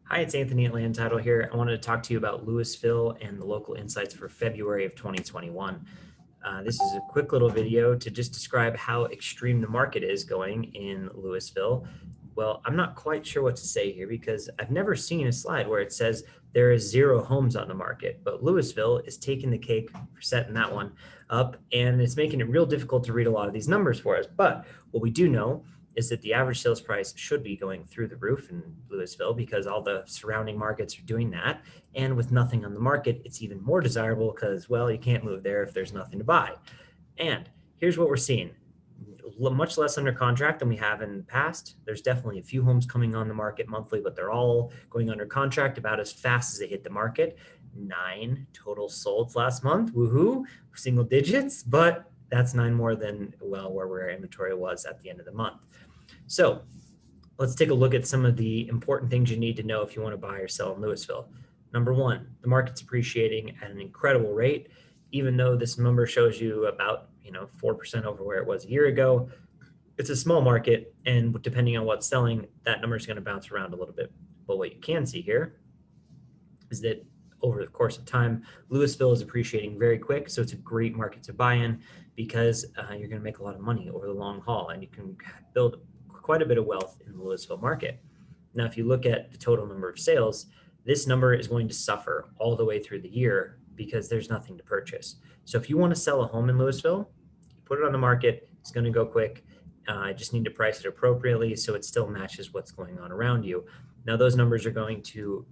Hi, it's Anthony at Land Title here. I wanted to talk to you about Louisville and the local insights for February of 2021. This is a quick little video to just describe how extreme the market is going in Louisville. Well, I'm not quite sure what to say here because I've never seen a slide where it says there is 0 homes on the market, but Louisville is taking the cake for setting that one up, and it's making it real difficult to read a lot of these numbers for us. But what we do know is that the average sales price should be going through the roof in Louisville because all the surrounding markets are doing that. And with nothing on the market, it's even more desirable because, well, you can't move there if there's nothing to buy. And here's what we're seeing. Much less under contract than we have in the past. There's definitely a few homes coming on the market monthly, but they're all going under contract about as fast as they hit the market. 9 total sold last month. Woohoo, single digits, but that's 9 more than, well, where our inventory was at the end of the month. So let's take a look at some of the important things you need to know if you want to buy or sell in Louisville. Number one, the market's appreciating at an incredible rate. Even though this number shows you about 4% over where it was a year ago, it's a small market, and depending on what's selling, that number is going to bounce around a little bit. But what you can see here is that over the course of time, Louisville is appreciating very quick. So it's a great market to buy in because you're going to make a lot of money over the long haul, and you can build quite a bit of wealth in the Louisville market. Now, if you look at the total number of sales, this number is going to suffer all the way through the year because there's nothing to purchase. So if you want to sell a home in Louisville, you put it on the market, it's going to go quick. I just need to price it appropriately so it still matches what's going on around you. Now, those numbers are going to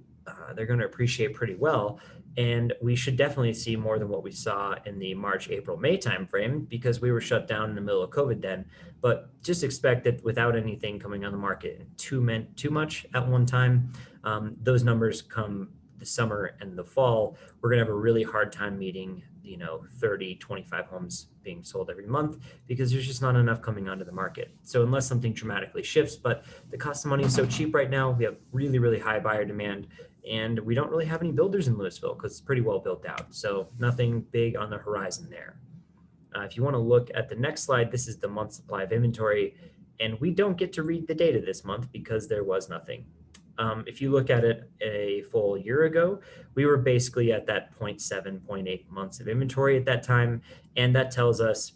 they're going to appreciate pretty well. And we should definitely see more than what we saw in the March, April, May timeframe because we were shut down in the middle of COVID then. But just expect that without anything coming on the market too much at one time, those numbers come the summer and the fall, we're going to have a really hard time meeting 30, 25 homes being sold every month because there's just not enough coming onto the market. So unless something dramatically shifts, but the cost of money is so cheap right now, we have really, really high buyer demand, and we don't really have any builders in Louisville because it's pretty well built out. So nothing big on the horizon there. If you want to look at the next slide, this is the month supply of inventory, and we don't get to read the data this month because there was nothing. If you look at it a full year ago, we were basically at that 0.7, 0.8 months of inventory at that time. And that tells us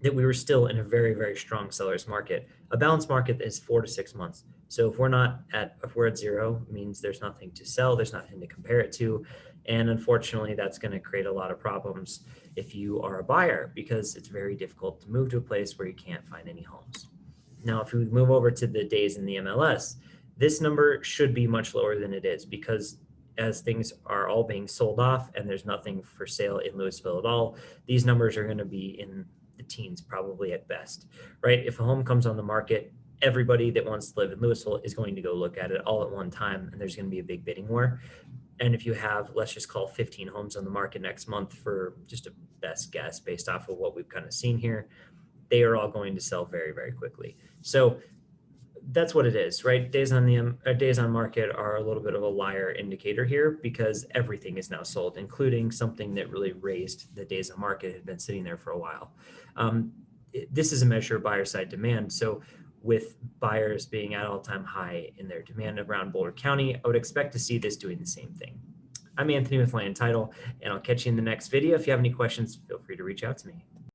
that we were still in a very, very strong seller's market. A balanced market is 4 to 6 months. So if we're at 0, it means there's nothing to sell, there's nothing to compare it to. And unfortunately, that's going to create a lot of problems if you are a buyer because it's very difficult to move to a place where you can't find any homes. Now, if we move over to the days in the MLS, this number should be much lower than it is because as things are all being sold off and there's nothing for sale in Louisville at all, these numbers are going to be in the teens probably at best, right? If a home comes on the market, everybody that wants to live in Louisville is going to go look at it all at one time, and there's going to be a big bidding war. And if you have, let's just call 15 homes on the market next month for just a best guess based off of what we've kind of seen here, they are all going to sell very, very quickly. So that's what it is, right? Days on market are a little bit of a liar indicator here because everything is now sold, including something that really raised the days on market had been sitting there for a while. This is a measure of buyer side demand. So with buyers being at all-time high in their demand around Boulder County, I would expect to see this doing the same thing. I'm Anthony with Land Title, and I'll catch you in the next video. If you have any questions, feel free to reach out to me.